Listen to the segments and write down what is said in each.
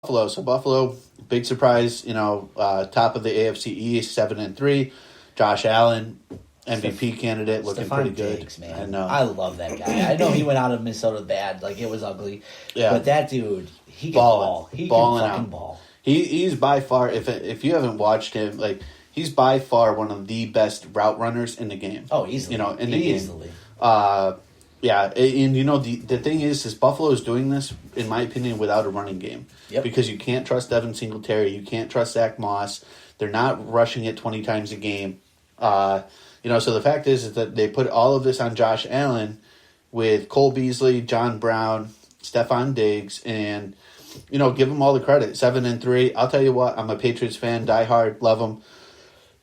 Buffalo. So Buffalo, big surprise. Top of the AFC East, 7-3. Josh Allen, MVP candidate, looking Stephon pretty good. Diggs, man. I know. I love that guy. I know he went out of Minnesota bad, like it was ugly. Yeah. But that dude, he can Balling. ball. He Balling can fucking out. ball. He's by far, if you haven't watched him, he's by far one of the best route runners in the game. Oh, easily. In the Easily. game. Yeah, and the thing is Buffalo is doing this, in my opinion, without a running game. Yep. Because you can't trust Devin Singletary, you can't trust Zach Moss. They're not rushing it 20 times a game. So the fact is that they put all of this on Josh Allen with Cole Beasley, John Brown, Stephon Diggs, and give them all the credit. 7-3. I'll tell you what, I'm a Patriots fan, diehard, love them.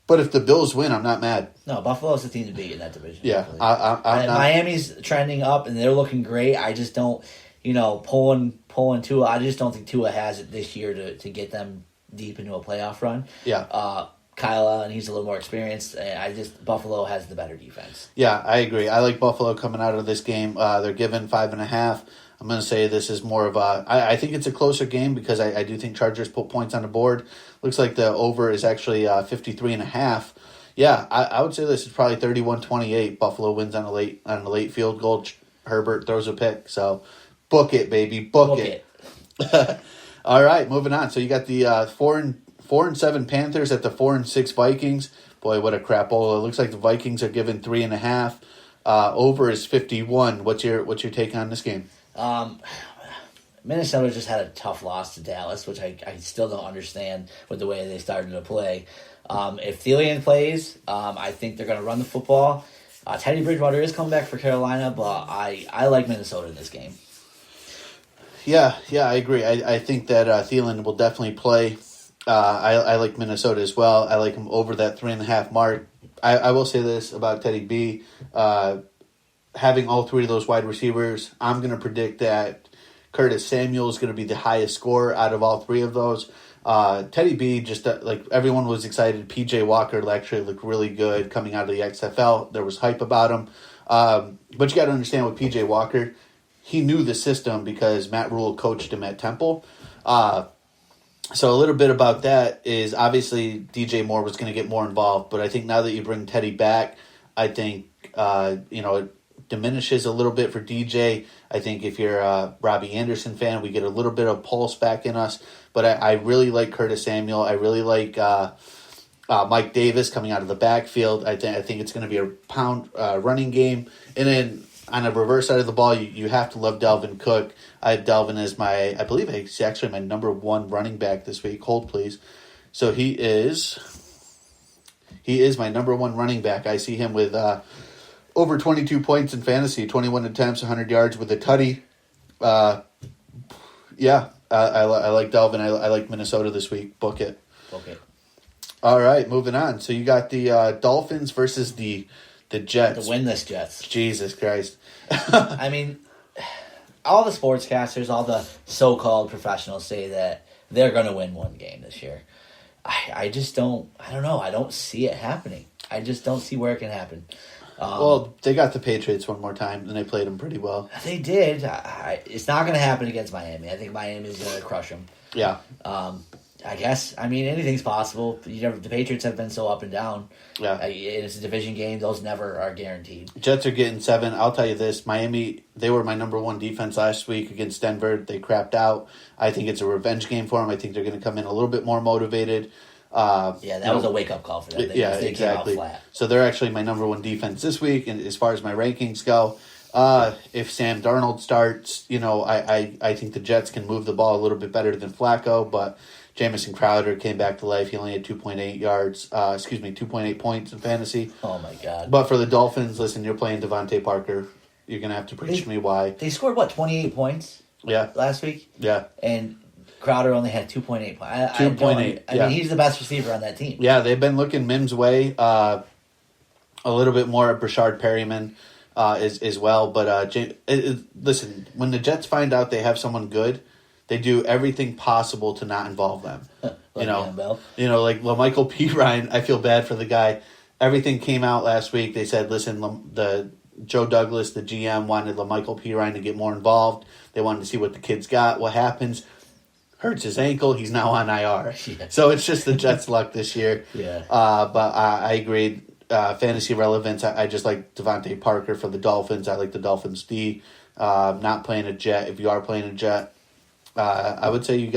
But if the Bills win, I'm not mad. No, Buffalo's the team to beat in that division. Yeah, I'm not. Miami's trending up, and they're looking great. I just don't, pulling Tua. I just don't think Tua has it this year to get them deep into a playoff run. Yeah. Kyle Allen, he's a little more experienced. Buffalo has the better defense. Yeah, I agree. I like Buffalo coming out of this game. They're given 5.5. I'm going to say this is more of a. I think it's a closer game because I do think Chargers put points on the board. Looks like the over is actually 53.5. Yeah, I would say this is probably 31-28. Buffalo wins on a late field goal. Herbert throws a pick. So book it, baby, book it. All right, moving on. So you got the 4-7 Panthers at the 4-6 Vikings. Boy, what a crapola! It looks like the Vikings are given 3.5. Over is 51. What's your take on this game? Minnesota just had a tough loss to Dallas, which I still don't understand with the way they started to play. If Thielen plays, I think they're going to run the football. Teddy Bridgewater is coming back for Carolina, but I like Minnesota in this game. Yeah, I agree. I think that Thielen will definitely play. I like Minnesota as well. I like him over that 3.5 mark. I will say this about Teddy B. Having all three of those wide receivers, I'm going to predict that Curtis Samuel is going to be the highest scorer out of all three of those. Teddy B, just like everyone was excited. PJ Walker actually looked really good coming out of the XFL. There was hype about him. But you got to understand with PJ Walker, he knew the system because Matt Rule coached him at Temple. So a little bit about that is obviously DJ Moore was going to get more involved, but I think now that you bring Teddy back, I think it diminishes a little bit for DJ. I think if you're a Robbie Anderson fan, we get a little bit of pulse back in us. But I really like Curtis Samuel. I really like Mike Davis coming out of the backfield. I think it's going to be a pound running game. And then on the reverse side of the ball, you have to love Dalvin Cook. I have Dalvin as I believe he's actually my number one running back this week. Hold, please. So he is my number one running back. I see him with over 22 points in fantasy, 21 attempts, 100 yards with a tutty. I like Dalvin. I like Minnesota this week. Book it. Okay. All right, moving on. So you got the Dolphins versus the Jets. The winless Jets. Jesus Christ. I mean, all the sportscasters, all the so-called professionals say that they're going to win one game this year. I just don't, I don't know. I don't see it happening. I just don't see where it can happen. Well, they got the Patriots one more time, and they played them pretty well. They did. It's not going to happen against Miami. I think Miami is going to crush them. Yeah. I guess. I mean, anything's possible. The Patriots have been so up and down. Yeah. It's a division game. Those never are guaranteed. Jets are getting 7. I'll tell you this. Miami, they were my number one defense last week against Denver. They crapped out. I think it's a revenge game for them. I think they're going to come in a little bit more motivated. That was a wake-up call for them. They exactly. came out flat. So they're actually my number one defense this week. And as far as my rankings go, if Sam Darnold starts, I think the Jets can move the ball a little bit better than Flacco, but Jamison Crowder came back to life. He only had 2.8 points in fantasy. Oh, my God. But for the Dolphins, listen, you're playing Devontae Parker. You're going to have to preach to me why. They scored, 28 points last week? Yeah. And Crowder only had 2.8 points. 2.8, I mean, he's the best receiver on that team. Yeah, they've been looking Mims' way a little bit more at Brashard Perryman as well. But listen, when the Jets find out they have someone good, they do everything possible to not involve them. Like like LaMichael P. Ryan, I feel bad for the guy. Everything came out last week. They said, listen, the Joe Douglas, the GM, wanted LaMichael P. Ryan to get more involved. They wanted to see what the kids got, what happens. hurts his ankle. He's now on IR. Yeah. So it's just the Jets' luck this year. Yeah. But I agree. Fantasy relevance, I just like Devontae Parker for the Dolphins. I like the Dolphins D. Not playing a Jet. If you are playing a Jet, I would say you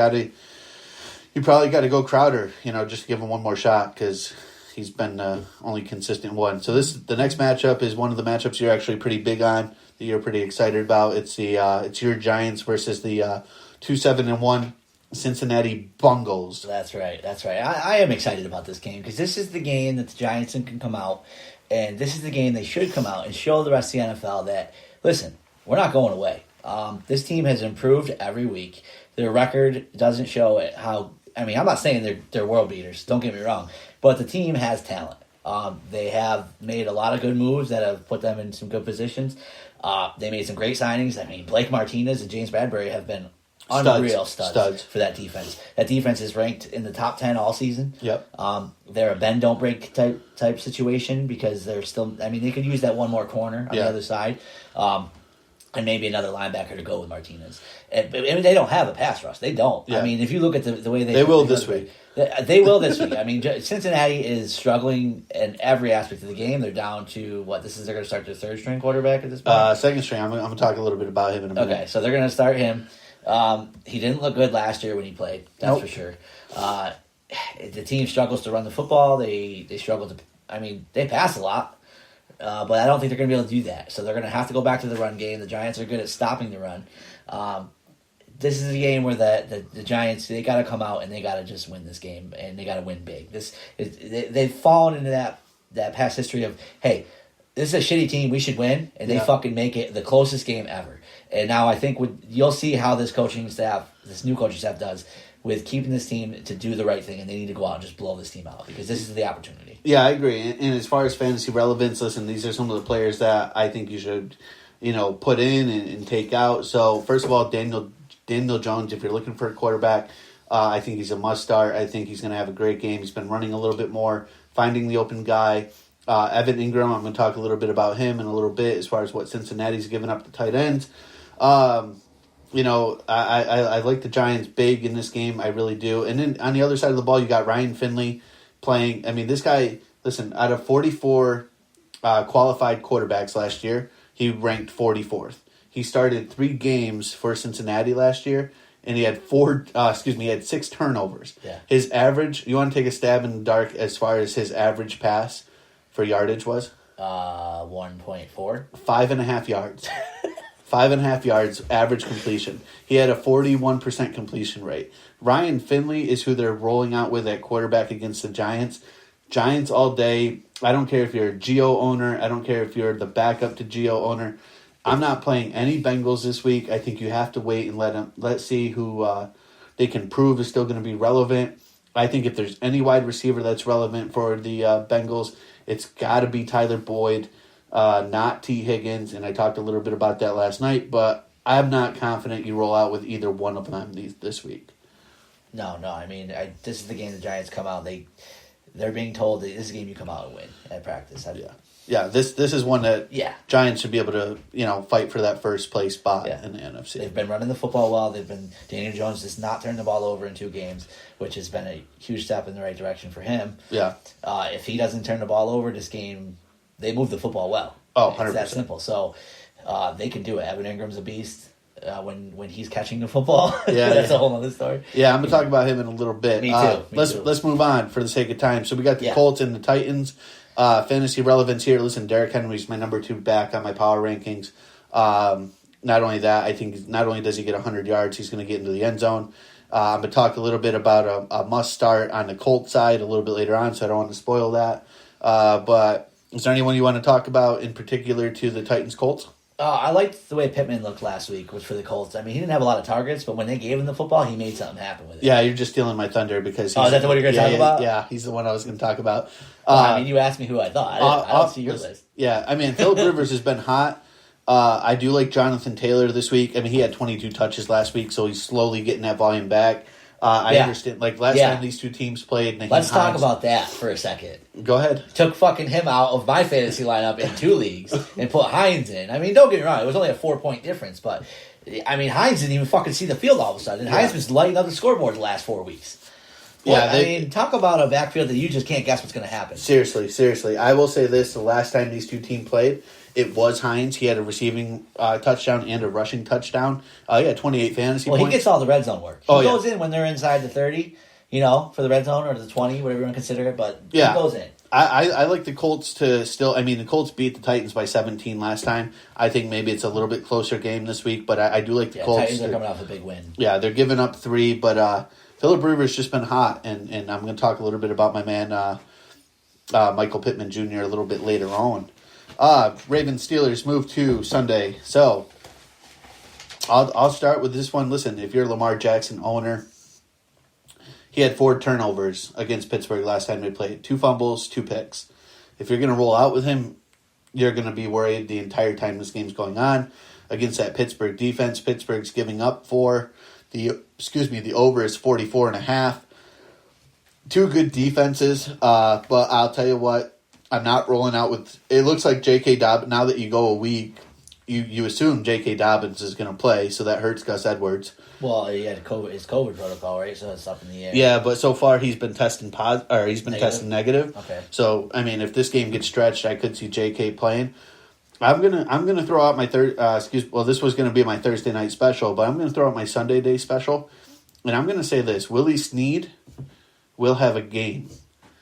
probably got to go Crowder, just to give him one more shot because he's been only consistent one. So the next matchup is one of the matchups you're actually pretty big on, that you're pretty excited about. It's it's your Giants versus the 2-7-1 Cincinnati Bungles. That's right. I am excited about this game because this is the game that the Giants can come out, and this is the game they should come out and show the rest of the NFL that, listen, we're not going away. This team has improved every week. Their record doesn't show it how. I mean, I'm not saying they're world beaters. Don't get me wrong, but the team has talent. They have made a lot of good moves that have put them in some good positions. They made some great signings. I mean, Blake Martinez and James Bradbury have been unreal studs for that defense. That defense is ranked in the top 10 all season. Yep. They're a bend don't break type situation because they're still. I mean, they could use that one more corner on the other side. And maybe another linebacker to go with Martinez. I mean, they don't have a pass rush. They don't. Yeah. I mean, if you look at the way they will this week. They will this week. I mean, Cincinnati is struggling in every aspect of the game. They're down to what? They're going to start their third string quarterback at this point. Second string. I'm going to talk a little bit about him in a minute. Okay, so they're going to start him. He didn't look good last year when he played. That's for sure. The team struggles to run the football. They struggle to. I mean, they pass a lot. But I don't think they're going to be able to do that. So they're going to have to go back to the run game. The Giants are good at stopping the run. This is a game where the Giants, they got to come out and they got to just win this game, and they got to win big. They've fallen into that past history of, hey, this is a shitty team, we should win, and they fucking make it the closest game ever. And now I think you'll see how this new coaching staff does with keeping this team to do the right thing, and they need to go out and just blow this team out because this is the opportunity. Yeah, I agree. And as far as fantasy relevance, listen, these are some of the players that I think you should, put in and take out. So first of all, Daniel Jones, if you're looking for a quarterback, I think he's a must start. I think he's going to have a great game. He's been running a little bit more, finding the open guy. Evan Ingram, I'm going to talk a little bit about him in a little bit as far as what Cincinnati's given up to tight ends. I like the Giants big in this game. I really do. And then on the other side of the ball, you got Ryan Finley playing. I mean, this guy, listen, out of 44 qualified quarterbacks last year, he ranked 44th. He started 3 games for Cincinnati last year, and he had 6 turnovers. Yeah. His average, you want to take a stab in the dark as far as his average pass for yardage was? 1.4. 5.5 yards. 5.5 yards average completion. He had a 41% completion rate. Ryan Finley is who they're rolling out with at quarterback against the Giants. Giants all day. I don't care if you're a Geo owner. I don't care if you're the backup to Geo owner. I'm not playing any Bengals this week. I think you have to wait and let's see who they can prove is still going to be relevant. I think if there's any wide receiver that's relevant for the Bengals, it's got to be Tyler Boyd. Not T. Higgins, and I talked a little bit about that last night, but I'm not confident you roll out with either one of them this week. No, I mean, this is the game the Giants come out. They're being told that this is a game you come out and win at practice. This is one that Giants should be able to fight for that first place spot in the NFC. They've been running the football well. Daniel Jones has not turned the ball over in 2 games, which has been a huge step in the right direction for him. Yeah. If he doesn't turn the ball over this game, they move the football well. Oh, 100%. It's that simple. So they can do it. Evan Ingram's a beast when he's catching the football. That's a whole other story. Yeah, I'm going to talk about him in a little bit. Me too. Let's move on for the sake of time. So we got the Colts and the Titans. Fantasy relevance here. Listen, Derrick Henry's my number 2 back on my power rankings. Not only that, I think not only does he get 100 yards, he's going to get into the end zone. I'm going to talk a little bit about a must start on the Colts side a little bit later on, so I don't want to spoil that. But is there anyone you want to talk about in particular to the Titans-Colts? I liked the way Pittman looked last week for the Colts. I mean, he didn't have a lot of targets, but when they gave him the football, he made something happen with it. Yeah, you're just stealing my thunder because is that the one you're going to talk about? Yeah, he's the one I was going to talk about. I mean, you asked me who I thought. I don't see your list. Yeah, I mean, Phillip Rivers has been hot. I do like Jonathan Taylor this week. I mean, he had 22 touches last week, so he's slowly getting that volume back. I understand. Like, last time these 2 teams played, Naheem Let's talk Hines, about that for a second. Go ahead. Took fucking him out of my fantasy lineup in 2 leagues and put Hines in. I mean, don't get me wrong. It was only a 4-point difference, but I mean, Hines didn't even fucking see the field all of a sudden. Yeah. Hines was lighting up the scoreboard the last 4 weeks. Boy, Yeah, I mean, talk about a backfield that you just can't guess what's going to happen. Seriously. I will say this: the last time these two teams played, it was Hines. He had a receiving touchdown and a rushing touchdown. He had 28 fantasy Well, points. he gets all the red zone work. He Oh, yeah. goes in when they're inside the 30, for the red zone or the 20, whatever you want to consider it, but Yeah. he goes in. I like the Colts to still. I mean, the Colts beat the Titans by 17 last time. I think maybe it's a little bit closer game this week, but I do like the Yeah, Colts. Titans are coming off a big win. Yeah, they're giving up 3, but Phillip Rivers just been hot, and I'm going to talk a little bit about my man Michael Pittman Jr. a little bit later on. Ravens Steelers move to Sunday, so I'll start with this one. Listen, if you're a Lamar Jackson owner, he had 4 turnovers against Pittsburgh last time they played. 2 fumbles, 2 picks. If you're going to roll out with him, you're going to be worried the entire time this game's going on against that Pittsburgh defense. Pittsburgh's giving up 4. The over is 44.5. 2 good defenses, but I'll tell you what, I'm not rolling out with. It looks like J.K. Dobbins. Now that you go a week, you assume J.K. Dobbins is going to play, so that hurts Gus Edwards. Well, he had his COVID protocol, right? So it's up in the air. Yeah, but so far he's been testing testing negative. Okay. So I mean, if this game gets stretched, I could see J.K. playing. I'm gonna throw out my this was gonna be my Thursday night special, but I'm gonna throw out my Sunday day special, and I'm gonna say this: Willie Snead will have a game.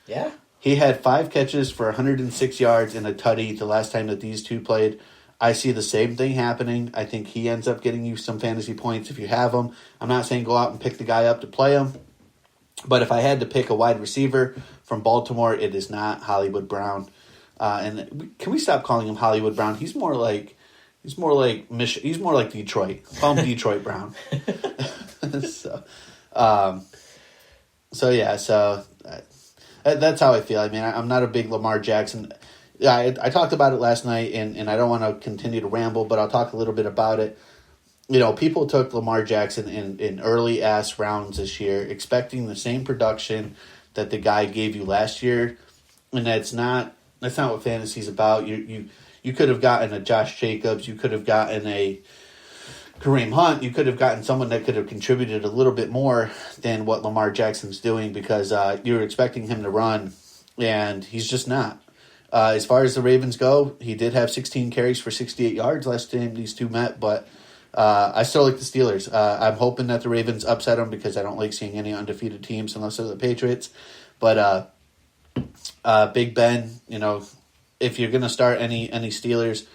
Yeah. He had 5 catches for 106 yards and a tutty the last time that these two played. I see the same thing happening. I think he ends up getting you some fantasy points if you have him. I'm not saying go out and pick the guy up to play him, but if I had to pick a wide receiver from Baltimore, it is not Hollywood Brown. And can we stop calling him Hollywood Brown? He's more like Detroit. Call him Detroit Brown. That's how I feel. I mean, I'm not a big Lamar Jackson. Yeah, I talked about it last night, and I don't want to continue to ramble, but I'll talk a little bit about it. People took Lamar Jackson in early ass rounds this year, expecting the same production that the guy gave you last year, and that's not what fantasy's about. You could have gotten a Josh Jacobs, you could have gotten a Kareem Hunt, you could have gotten someone that could have contributed a little bit more than what Lamar Jackson's doing because you were expecting him to run, and he's just not. As far as the Ravens go, he did have 16 carries for 68 yards last time these two met, but I still like the Steelers. I'm hoping that the Ravens upset them because I don't like seeing any undefeated teams unless they're the Patriots. But Big Ben, if you're going to start any Steelers,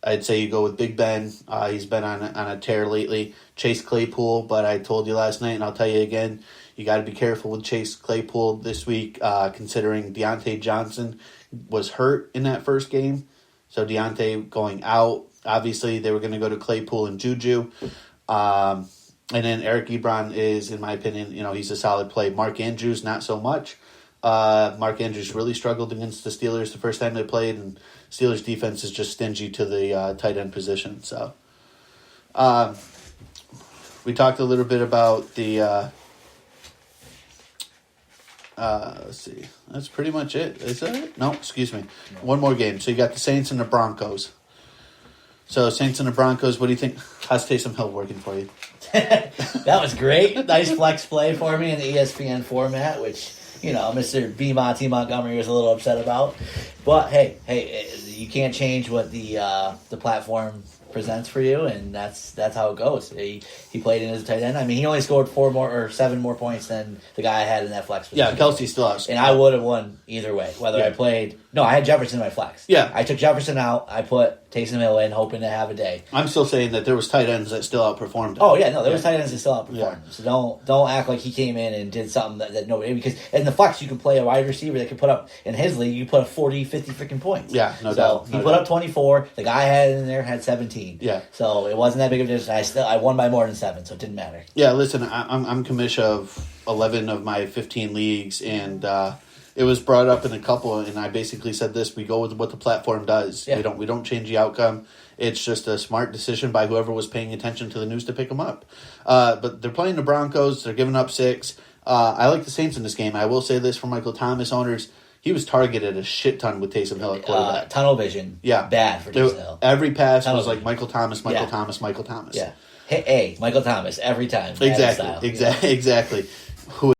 I'd say you go with Big Ben. He's been on a tear lately. Chase Claypool, but I told you last night, and I'll tell you again, you got to be careful with Chase Claypool this week, considering Deontay Johnson was hurt in that first game. So Deontay going out. Obviously, they were going to go to Claypool and Juju. And then Eric Ebron is, in my opinion, he's a solid play. Mark Andrews, not so much. Mark Andrews really struggled against the Steelers the first time they played, and Steelers defense is just stingy to the tight end position. So we talked a little bit about the let's see. That's pretty much it. Is that it? No, excuse me. One more game. So you got the Saints and the Broncos. So Saints and the Broncos, what do you think? How's Taysom Hill working for you? That was great. Nice flex play for me in the ESPN format, which, Mr. B. Monty Montgomery was a little upset about. But, hey, you can't change what the platform presents for you, and that's how it goes. He played in as a tight end. I mean, he only scored 7 more points than the guy I had in that flex position. Yeah, Kelsey's still out. And I would have won either way, whether I played. No, I had Jefferson in my flex. Yeah. I took Jefferson out. I put Taysom Hill in, hoping to have a day. I'm still saying that there was tight ends that still outperformed him. Oh, yeah, no, there was tight ends that still outperformed. Yeah. So don't act like he came in and did something that nobody... Because in the flex, you can play a wide receiver that can put up... In his league, you put up 40, 50 freaking points. Yeah, no doubt. He put up 24. The guy I had in there had 17. Yeah. So it wasn't that big of a difference. I won by more than 7, so it didn't matter. Yeah, listen, I'm commish of 11 of my 15 leagues, and it was brought up in a couple, and I basically said this: we go with what the platform does. Yeah. We don't change the outcome. It's just a smart decision by whoever was paying attention to the news to pick them up. But they're playing the Broncos. They're giving up 6. I like the Saints in this game. I will say this for Michael Thomas owners: he was targeted a shit ton with Taysom Hill at quarterback. Tunnel vision. Yeah, Bad for Taysom Hill. Every pass Tunnel was like vision. Michael Thomas. Yeah. Michael Thomas. Yeah. Hit A, Michael Thomas, every time. Madden style. Exactly. Who